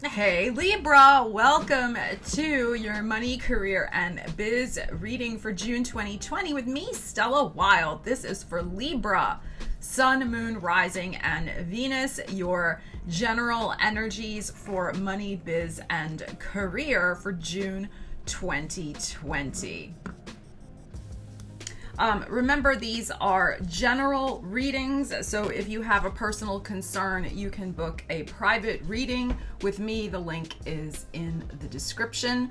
Hey Libra, welcome to your money, career, and biz reading for June 2020 with me, Stella Wilde. This is for Libra, Sun, Moon, Rising, and Venus, your general energies for money, biz, and career for June 2020. Remember, these are general readings, so if you have a personal concern, you can book a private reading with me. The link is in the description.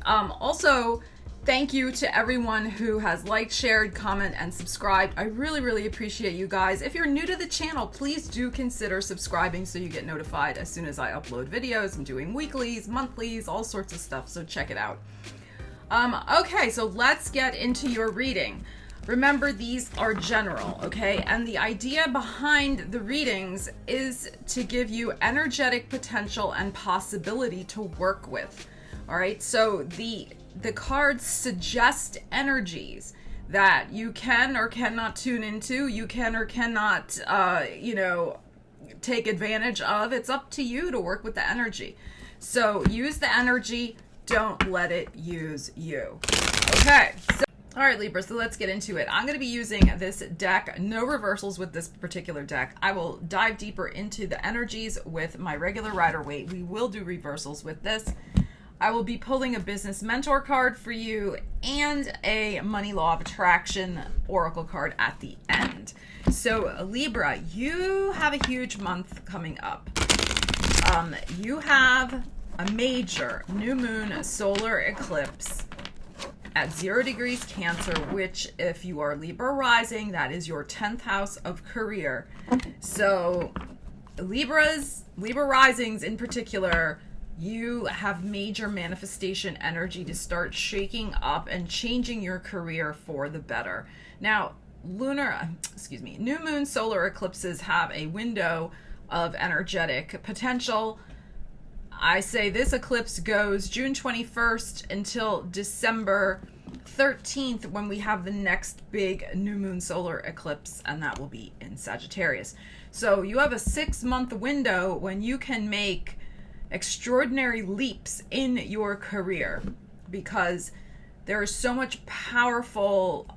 Also, thank you to everyone who has liked, shared, comment, and subscribed. I really appreciate you guys. If you're new to the channel, please do consider subscribing so you get notified as soon as I upload videos. I'm doing weeklies, monthlies, all sorts of stuff, so check it out. Okay, so let's get into your reading. Remember, these are general, okay? And the idea behind the readings is to give you energetic potential and possibility to work with. All right, so the cards suggest energies that you can or cannot tune into, you can or cannot, take advantage of. It's up to you to work with the energy. So use the energy, don't let it use you. Okay, so all right, Libra, so let's get into it. I'm going to be using this deck. No reversals with this particular deck. I will dive deeper into the energies with my regular Rider-Waite. We will do reversals with this. I will be pulling a business mentor card for you and a money law of attraction oracle card at the end. So Libra, you have a huge month coming up. You have a major new moon solar eclipse at 0 degrees Cancer, which, if you are Libra rising, that is your 10th house of career. So Libra risings in particular, you have major manifestation energy to start shaking up and changing your career for the better. Now, new moon solar eclipses have a window of energetic potential. I say this eclipse goes June 21st until December 13th, when we have the next big new moon solar eclipse, and that will be in Sagittarius. So you have a 6-month window when you can make extraordinary leaps in your career, because there is so much powerful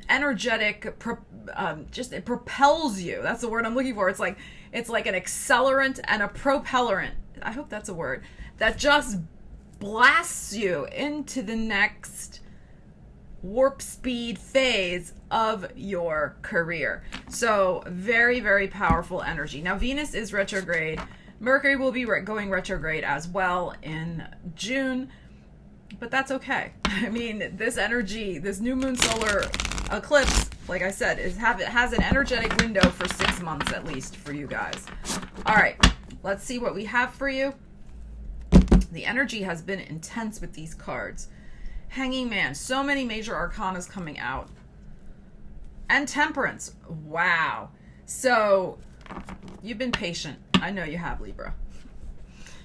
energetic it propels you. That's the word I'm looking for. It's like an accelerant and a propellerant. I hope that's a word that just blasts you into the next warp speed phase of your career. So very powerful energy. Now Venus is retrograde. Mercury will be going retrograde as well in June, but that's okay. I mean, this energy, this new moon solar eclipse, like I said, it has an energetic window for 6 months at least for you guys. All right, let's see what we have for you. The energy has been intense with these cards. Hanging Man, so many major arcanas coming out. And Temperance, wow. So you've been patient. I know you have, Libra.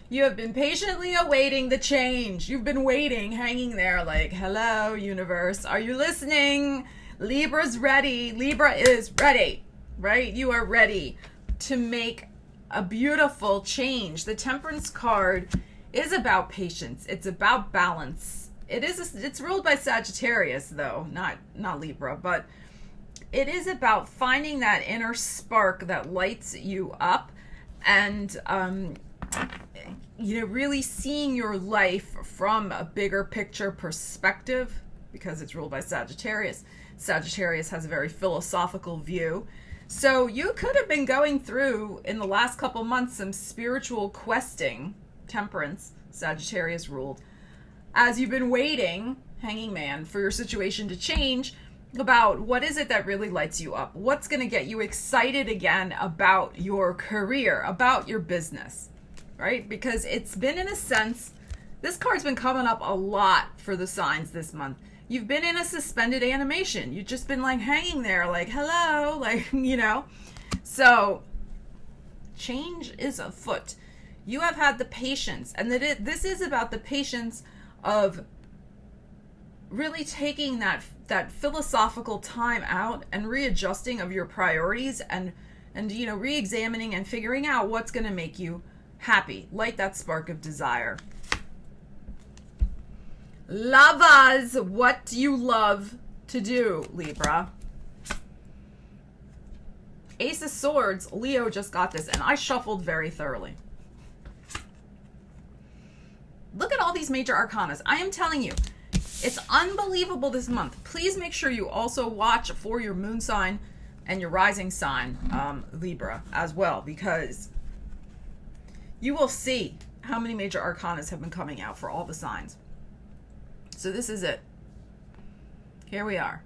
You have been patiently awaiting the change. You've been waiting, hanging there like, hello, universe. Are you listening? Libra's ready. Libra is ready, right? You are ready to make a beautiful change. The Temperance card is about patience. It's about balance. It's ruled by Sagittarius, though, not Libra, but it is about finding that inner spark that lights you up, and really seeing your life from a bigger picture perspective, because it's ruled by Sagittarius. Sagittarius has a very philosophical view. So you could have been going through, in the last couple months, some spiritual questing, Temperance, Sagittarius ruled, as you've been waiting, Hanging Man, for your situation to change, about what is it that really lights you up? What's going to get you excited again about your career, about your business, right? Because it's been, in a sense, this card's been coming up a lot for the signs this month. You've been in a suspended animation. You've just been like hanging there like, hello, like, So change is afoot. You have had the patience, and this is about the patience of really taking that philosophical time out and readjusting of your priorities, and re-examining and figuring out what's going to make you happy. Light that spark of desire. Lovers, what do you love to do, Libra? Ace of Swords, Leo just got this, and I shuffled very thoroughly. Look at all these major arcanas. I am telling you, it's unbelievable this month. Please make sure you also watch for your moon sign and your rising sign, Libra, as well, because you will see how many major arcanas have been coming out for all the signs. So this is it. Here we are.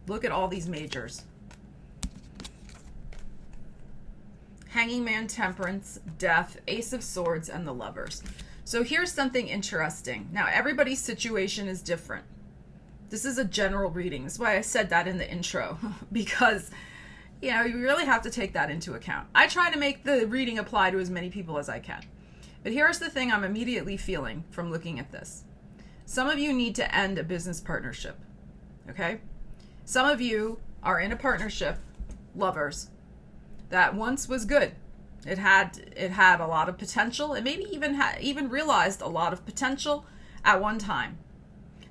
Look at all these majors. Hanging Man, Temperance, Death, Ace of Swords, and the Lovers. So here's something interesting. Now, everybody's situation is different. This is a general reading. That's why I said that in the intro, because, you know, you really have to take that into account. I try to make the reading apply to as many people as I can. But here's the thing I'm immediately feeling from looking at this. Some of you need to end a business partnership, okay? Some of you are in a partnership, lovers, that once was good. It had a lot of potential. It maybe even realized a lot of potential at one time.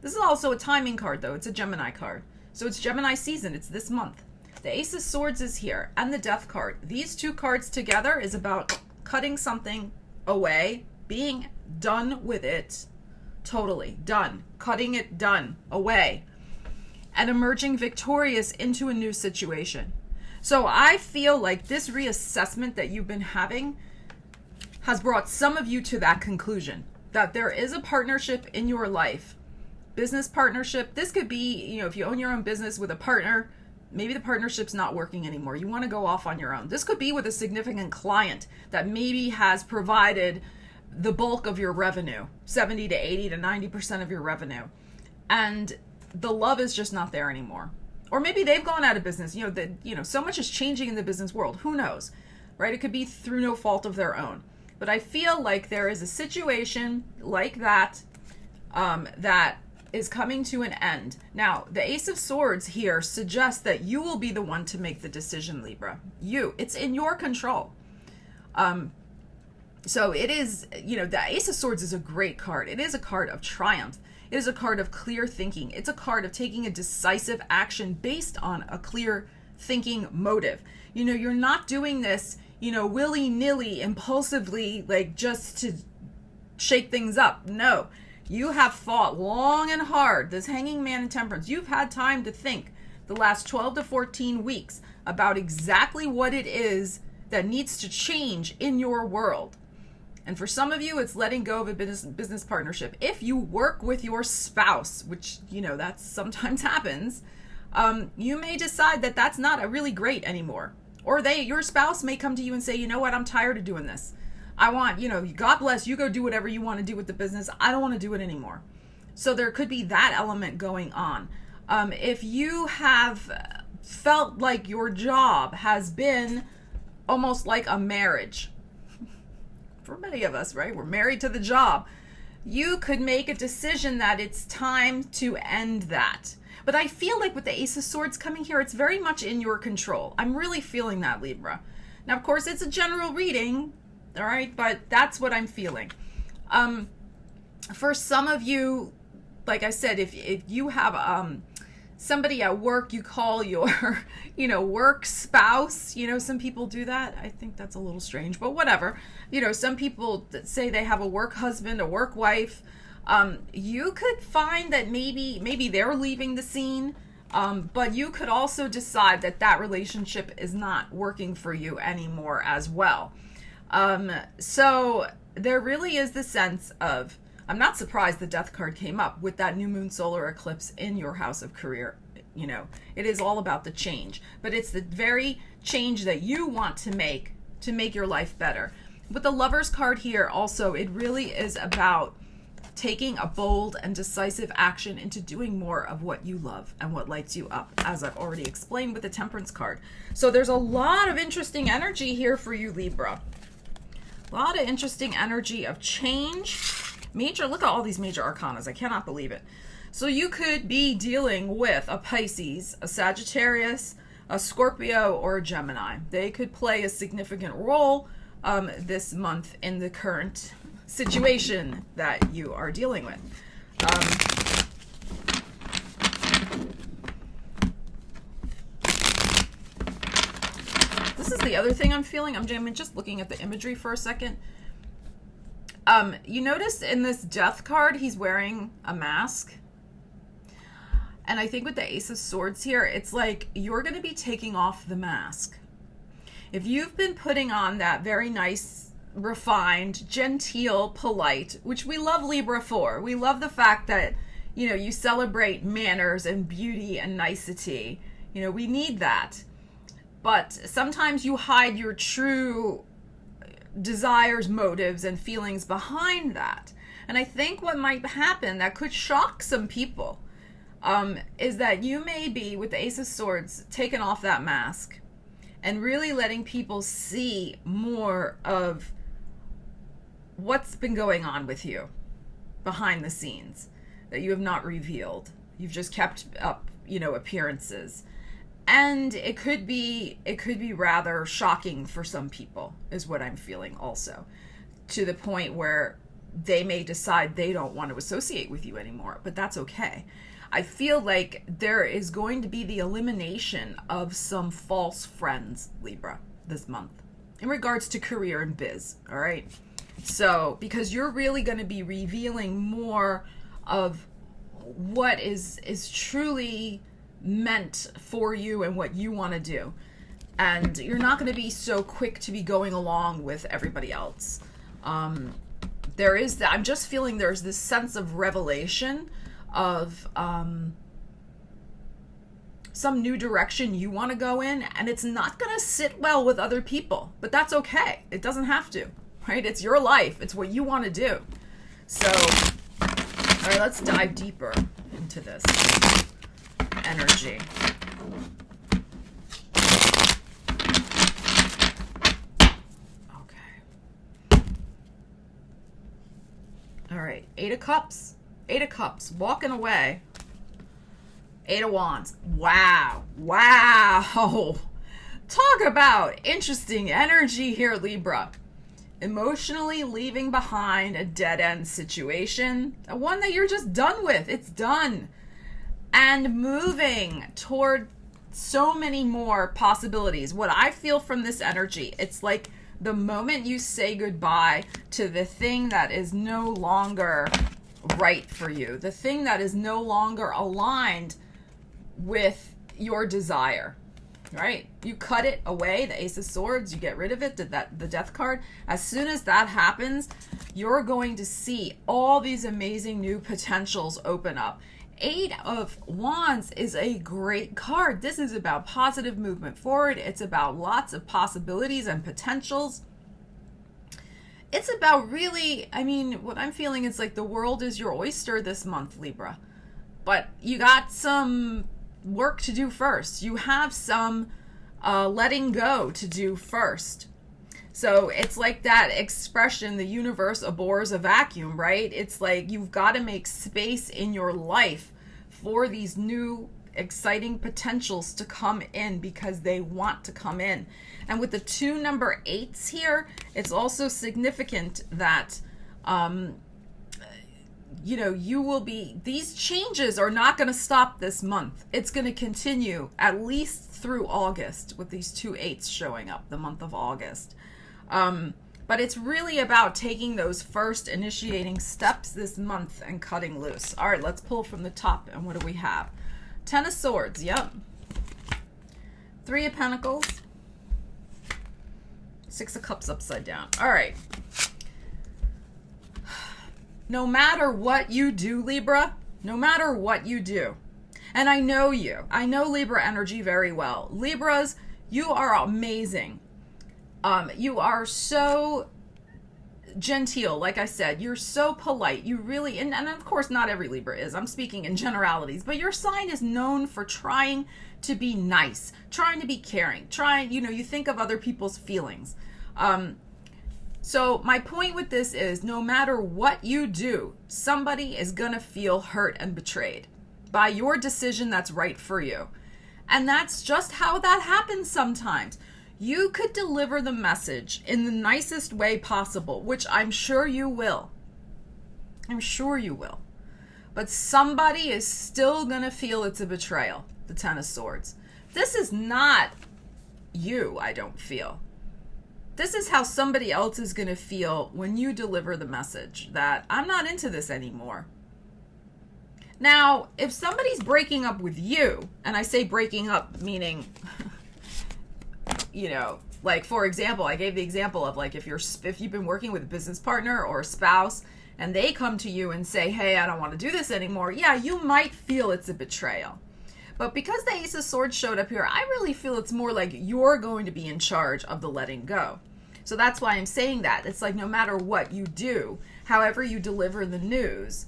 This is also a timing card, though. It's a Gemini card. So it's Gemini season. It's this month. The Ace of Swords is here, and the Death card. These two cards together is about cutting something away, being done with it, totally done, cutting it done, away, and emerging victorious into a new situation. So I feel like this reassessment that you've been having has brought some of you to that conclusion, that there is a partnership in your life, business partnership. This could be, you know, if you own your own business with a partner, maybe the partnership's not working anymore. You want to go off on your own. This could be with a significant client that maybe has provided the bulk of your revenue, 70 to 80 to 90% of your revenue. And the love is just not there anymore. Or maybe they've gone out of business. So much is changing in the business world. Who knows, right? It could be through no fault of their own. But I feel like there is a situation like that that is coming to an end. Now, the Ace of Swords here suggests that you will be the one to make the decision, Libra. It's in your control. So it is, the Ace of Swords is a great card. It is a card of triumph. It is a card of clear thinking. It's a card of taking a decisive action based on a clear thinking motive. You're not doing this, willy-nilly, impulsively, like just to shake things up. No, you have thought long and hard. This Hanging Man and Temperance, you've had time to think the last 12 to 14 weeks about exactly what it is that needs to change in your world. And for some of you, it's letting go of a business partnership. If you work with your spouse, which, that sometimes happens, you may decide that that's not really great anymore. Or your spouse may come to you and say, you know what, I'm tired of doing this. I want, God bless, you go do whatever you want to do with the business. I don't want to do it anymore. So there could be that element going on. If you have felt like your job has been almost like a marriage, for many of us, right? We're married to the job. You could make a decision that it's time to end that. But I feel like with the Ace of Swords coming here, it's very much in your control. I'm really feeling that, Libra. Now, of course, it's a general reading, all right? But that's what I'm feeling. For some of you, like I said, if you have somebody at work you call your, work spouse, some people do that. I think that's a little strange, but whatever. Some people that say they have a work husband, a work wife. You could find that maybe they're leaving the scene, but you could also decide that relationship is not working for you anymore as well. So there really is the sense of, I'm not surprised the Death card came up with that new moon solar eclipse in your house of career. It is all about the change, but it's the very change that you want to make your life better. With the Lovers card here also, it really is about taking a bold and decisive action into doing more of what you love and what lights you up, as I've already explained with the Temperance card. So there's a lot of interesting energy here for you, Libra. A lot of interesting energy of change. Look at all these major arcanas. I cannot believe it. So you could be dealing with a Pisces, a Sagittarius, a Scorpio, or a Gemini. They could play a significant role this month in the current situation that you are dealing with. This is the other thing I'm feeling. I'm just looking at the imagery for a second. You notice in this death card, he's wearing a mask. And I think with the Ace of Swords here, it's like you're going to be taking off the mask. If you've been putting on that very nice, refined, genteel, polite, which we love Libra for. We love the fact that, you know, you celebrate manners and beauty and nicety. You know, we need that. But sometimes you hide your true desires, motives, and feelings behind that. And I think what might happen that could shock some people is that you may be, with the Ace of Swords, taking off that mask and really letting people see more of what's been going on with you behind the scenes that you have not revealed. You've just kept up, you know, appearances. And it could be rather shocking for some people, is what I'm feeling also, to the point where they may decide they don't want to associate with you anymore, but that's okay. I feel like there is going to be the elimination of some false friends, Libra, this month in regards to career and biz, all right? So, because you're really going to be revealing more of what is truly meant for you and what you want to do. And you're not going to be so quick to be going along with everybody else. There is that, I'm just feeling there's this sense of revelation of some new direction you want to go in, and it's not going to sit well with other people, but that's okay. It doesn't have to, right? It's your life. It's what you want to do. So, all right, let's dive deeper into this energy. Okay. All right, Eight of Cups. Eight of Cups, walking away. Eight of Wands. Wow. Wow. Talk about interesting energy here, Libra. Emotionally leaving behind a dead-end situation, one that you're just done with. It's done. And moving toward so many more possibilities. What I feel from this energy, it's like the moment you say goodbye to the thing that is no longer right for you, the thing that is no longer aligned with your desire, right? You cut it away, the Ace of Swords, you get rid of it, the Death card. As soon as that happens, you're going to see all these amazing new potentials open up. Eight of Wands is a great card. This is about positive movement forward. It's about lots of possibilities and potentials. It's about really, I mean, what I'm feeling is like the world is your oyster this month, Libra. But you got some work to do first. You have some letting go to do first. So it's like that expression, the universe abhors a vacuum, right? It's like you've got to make space in your life for these new exciting potentials to come in because they want to come in. And with the two number 8s here, it's also significant that, you know, you will be, these changes are not going to stop this month. It's going to continue at least through August with these two 8s showing up, the month of August. But it's really about taking those first initiating steps this month and cutting loose. All right, let's pull from the top. And what do we have? Ten of Swords. Yep. Three of Pentacles. Six of Cups upside down. All right. No matter what you do, Libra, no matter what you do, and I know you. I know Libra energy very well. Libras, you are amazing. You are so genteel, like I said. You're so polite. You really, and of course not every Libra is. I'm speaking in generalities, but your sign is known for trying to be nice, trying to be caring, trying, you know, you think of other people's feelings. So my point with this is no matter what you do, somebody is going to feel hurt and betrayed by your decision that's right for you. And that's just how that happens sometimes. You could deliver the message in the nicest way possible, which I'm sure you will. I'm sure you will. But somebody is still going to feel it's a betrayal, the Ten of Swords. This is not you, I don't feel. This is how somebody else is going to feel when you deliver the message that I'm not into this anymore. Now, if somebody's breaking up with you, and I say breaking up meaning, you know, like, for example, I gave the example of like if you've been working with a business partner or a spouse and they come to you and say, hey, I don't want to do this anymore. Yeah, you might feel it's a betrayal. But because the Ace of Swords showed up here, I really feel it's more like you're going to be in charge of the letting go. So that's why I'm saying that. It's like no matter what you do, however you deliver the news,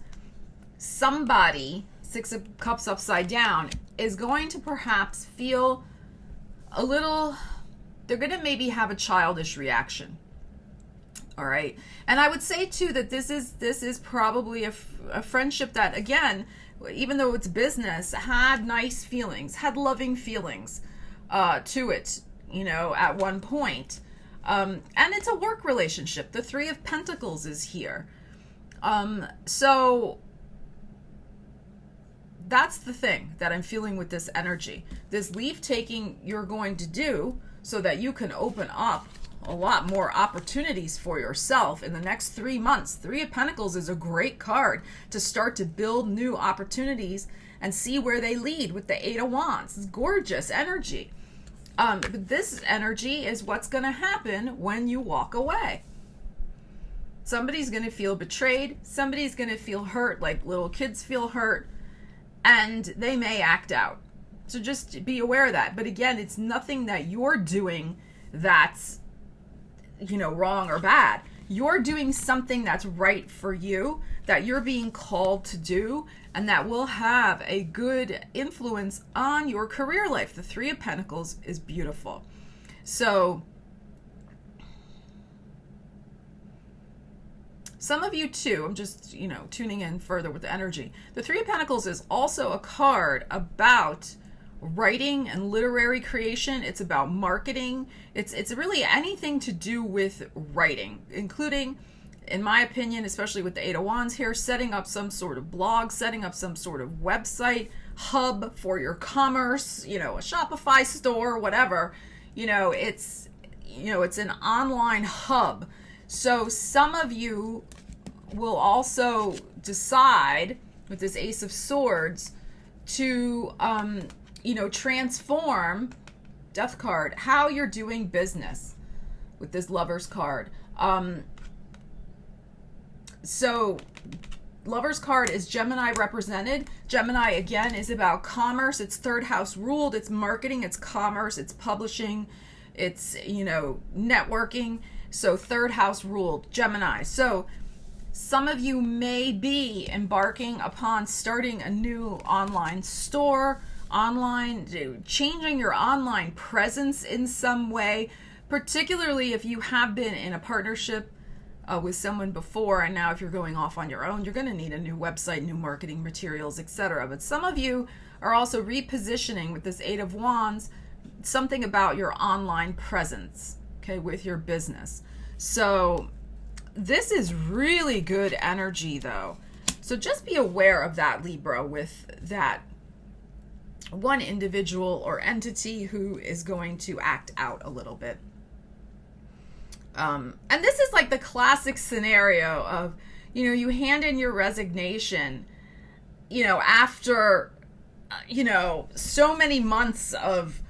somebody, Six of Cups upside down, is going to perhaps feel a little, they're going to maybe have a childish reaction. All right. And I would say too that this is probably a friendship that, again, even though it's business, had nice feelings, had loving feelings to it, you know, at one point. And it's a work relationship. The Three of Pentacles is here. So that's the thing that I'm feeling with this energy. This leave taking you're going to do so that you can open up a lot more opportunities for yourself in the next 3 months. Three of Pentacles is a great card to start to build new opportunities and see where they lead with the Eight of Wands. It's gorgeous energy. But this energy is what's going to happen when you walk away. Somebody's going to feel betrayed. Somebody's going to feel hurt, like little kids feel hurt, and they may act out. So just be aware of that. But again, it's nothing that you're doing that's, you know, wrong or bad. You're doing something that's right for you, that you're being called to do, and that will have a good influence on your career life. The Three of Pentacles is beautiful. So some of you too, I'm just, you know, tuning in further with the energy. The Three of Pentacles is also a card about writing and literary creation. It's about marketing. It's really anything to do with writing, including, in my opinion, especially with the Eight of Wands here, setting up some sort of blog, setting up some sort of website hub for your commerce, you know, a Shopify store, whatever. You know, it's an online hub. So some of you will also decide with this Ace of Swords to transform, Death card, how you're doing business with this Lovers card. So Lovers card is Gemini represented. Gemini, again, is about commerce. It's third house ruled. It's marketing. It's commerce. It's publishing. It's, networking. So third house ruled, Gemini. So some of you may be embarking upon starting a new online store, changing your online presence in some way, particularly if you have been in a partnership with someone before, and now if you're going off on your own, you're going to need a new website, new marketing materials, etc. But some of you are also repositioning with this Eight of Wands, something about your online presence, okay, with your business. So this is really good energy, though. So just be aware of that, Libra, with that one individual or entity who is going to act out a little bit. And this is like the classic scenario of, you hand in your resignation, after, so many months of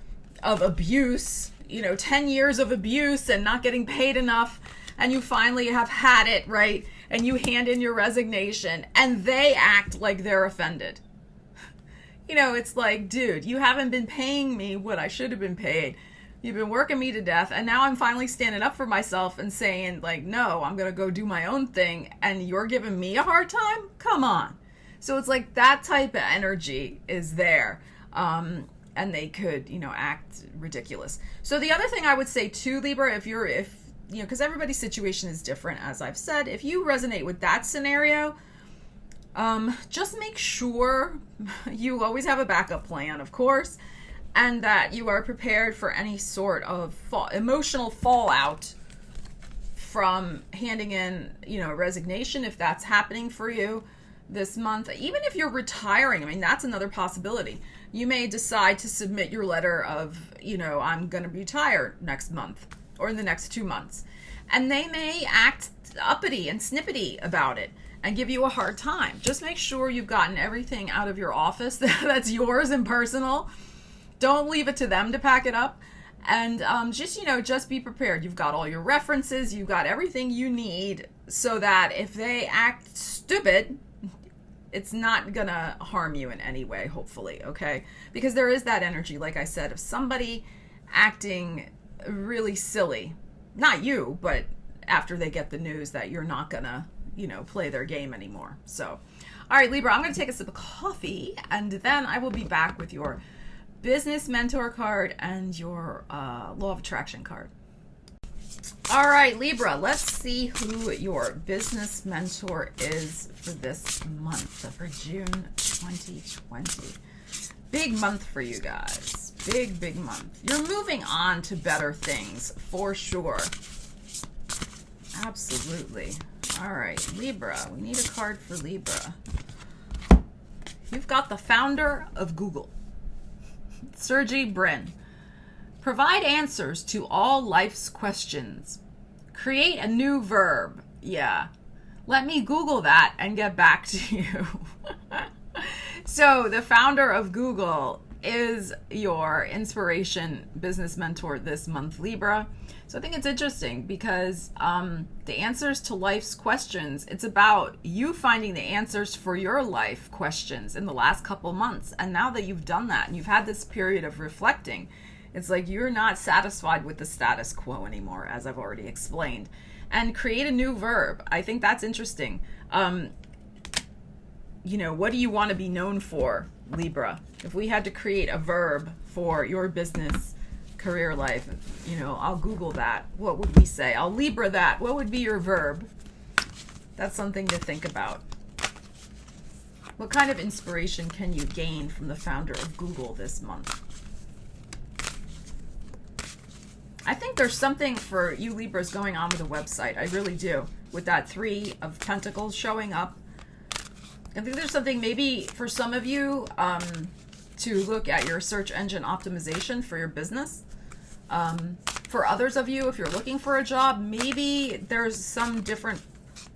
abuse, 10 years of abuse and not getting paid enough, and you finally have had it, right? And you hand in your resignation and they act like they're offended. It's like, dude, you haven't been paying me what I should have been paid. You've been working me to death, and now I'm finally standing up for myself and saying, like, no, I'm going to go do my own thing, and you're giving me a hard time? Come on. So it's like that type of energy is there, and they could, act ridiculous. So the other thing I would say too, Libra, because everybody's situation is different, as I've said, if you resonate with that scenario, just make sure you always have a backup plan, of course. and that you are prepared for any sort of emotional fallout from handing in, resignation, if that's happening for you this month. Even if you're retiring, I mean, that's another possibility. You may decide to submit your letter of, I'm going to retire next month or in the next 2 months. And they may act uppity and snippety about it and give you a hard time. Just make sure you've gotten everything out of your office that's yours and personal. Don't leave it to them to pack it up. And just be prepared. You've got all your references. You've got everything you need so that if they act stupid, it's not going to harm you in any way, hopefully, okay? Because there is that energy, like I said, of somebody acting really silly. Not you, but after they get the news that you're not going to, play their game anymore. So, all right, Libra, I'm going to take a sip of coffee, and then I will be back with your business mentor card and your law of attraction card. All right, Libra, let's see who your business mentor is for this month, for June 2020. Big month for you guys. Big month. You're moving on to better things for sure. Absolutely. All right, Libra, we need a card for Libra. You've got the founder of Google, Sergey Brin. Provide answers to all life's questions. Create a new verb. Yeah. Let me Google that and get back to you. So the founder of Google is your inspiration business mentor this month, Libra. So I think it's interesting because the answers to life's questions, it's about you finding the answers for your life questions in the last couple months. And now that you've done that and you've had this period of reflecting, it's like you're not satisfied with the status quo anymore, as I've already explained. And create a new verb. I think that's interesting. What do you want to be known for, Libra? If we had to create a verb for your business career life, I'll Google that. What would we say? I'll Libra that. What would be your verb? That's something to think about. What kind of inspiration can you gain from the founder of Google this month? I think there's something for you Libras going on with the website. I really do. With that 3 of Pentacles showing up. I think there's something maybe for some of you to look at your search engine optimization for your business. For others of you, if you're looking for a job, maybe there's some different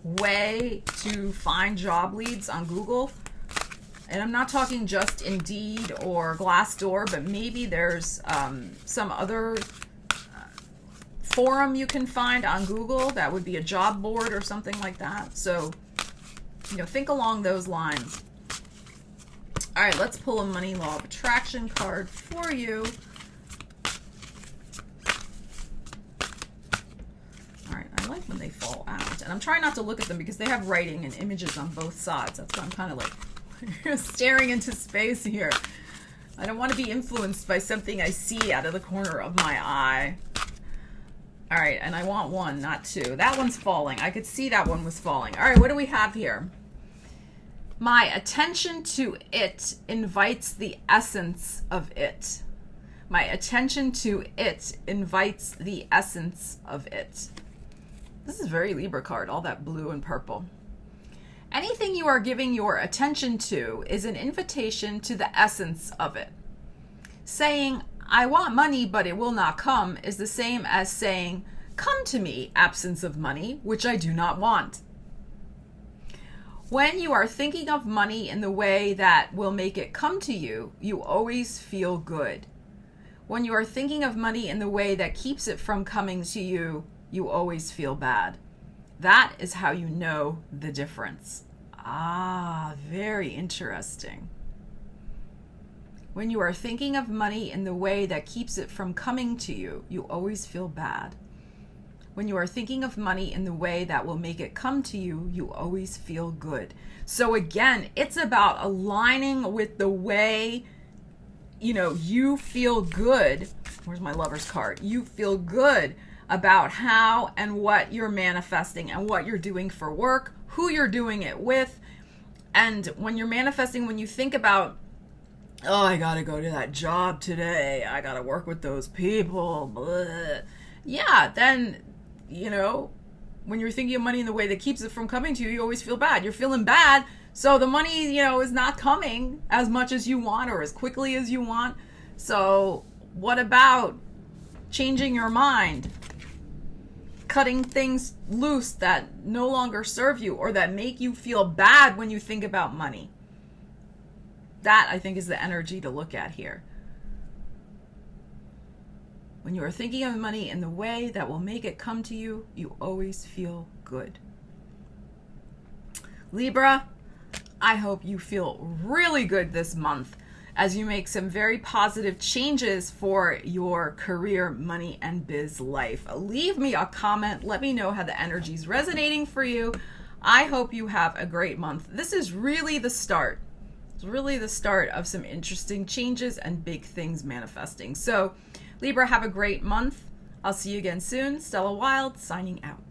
way to find job leads on Google. And I'm not talking just Indeed or Glassdoor, but maybe there's some other forum you can find on Google that would be a job board or something like that. So, think along those lines. All right, let's pull a money law of attraction card for you. All right, I like when they fall out. And I'm trying not to look at them because they have writing and images on both sides. That's why I'm kind of like staring into space here. I don't want to be influenced by something I see out of the corner of my eye. All right, and I want 1, not 2. That one's falling. I could see that one was falling. All right, what do we have here? My attention to it invites the essence of it. My attention to it invites the essence of it. This is very Libra card, all that blue and purple. Anything you are giving your attention to is an invitation to the essence of it. Saying, I want money, but it will not come, is the same as saying, come to me, absence of money, which I do not want. When you are thinking of money in the way that will make it come to you, you always feel good. When you are thinking of money in the way that keeps it from coming to you, you always feel bad. That is how you know the difference. Ah, very interesting. When you are thinking of money in the way that keeps it from coming to you, you always feel bad. When you are thinking of money in the way that will make it come to you, you always feel good. So again, it's about aligning with the way, you feel good. Where's my Lover's card? You feel good about how and what you're manifesting and what you're doing for work, who you're doing it with. And when you're manifesting, when you think about oh, I gotta go to that job today. I gotta work with those people. Blah. Yeah, then, you know, when you're thinking of money in the way that keeps it from coming to you, you always feel bad. You're feeling bad. So the money, you know, is not coming as much as you want or as quickly as you want. So what about changing your mind? Cutting things loose that no longer serve you or that make you feel bad when you think about money. That, I think, is the energy to look at here. When you are thinking of money in the way that will make it come to you, you always feel good. Libra, I hope you feel really good this month as you make some very positive changes for your career, money, and biz life. Leave me a comment. Let me know how the energy is resonating for you. I hope you have a great month. This is really the start. It's really the start of some interesting changes and big things manifesting. So, Libra, have a great month. I'll see you again soon. Stella Wilde, signing out.